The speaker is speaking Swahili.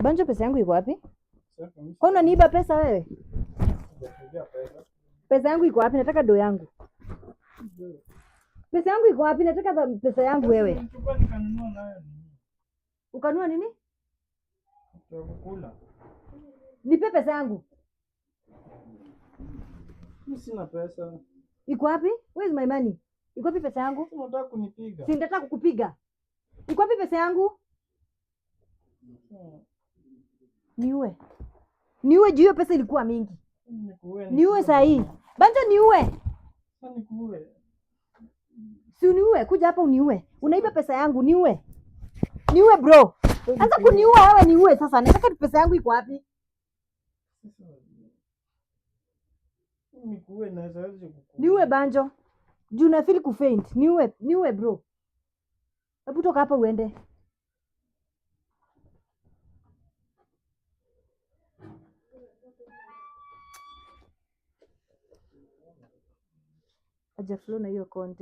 Banjo, pesa yangu iko wapi? Kwa unaniiba pesa wewe? Pesa yangu iko wapi? Nataka do yangu. Pesa yangu iko wapi? Nataka pesa yangu wewe. Ukanua nini? Kula. Nipe pesa yangu. Mimi sina pesa. Iko wapi? Where is my money? Iko wapi pesa yangu? Unataka kunipiga? Si nataka kukupiga. Iko wapi pesa yangu? Niue. Niue juu hiyo pesa ilikuwa mingi. Niue saa hii. Banjo niue. Nikuue. Si uniue, kuja hapa uniue. Unaiba pesa yangu, niue. Niue bro. Anza kuniua wewe, niue sasa. Nataka pesa yangu iko wapi? Nikuue na zawadi kukuua. Niue Banjo. Juu na feel kufaint. Niue bro. Hebu toka hapa uende. Aja flow na hiyo content.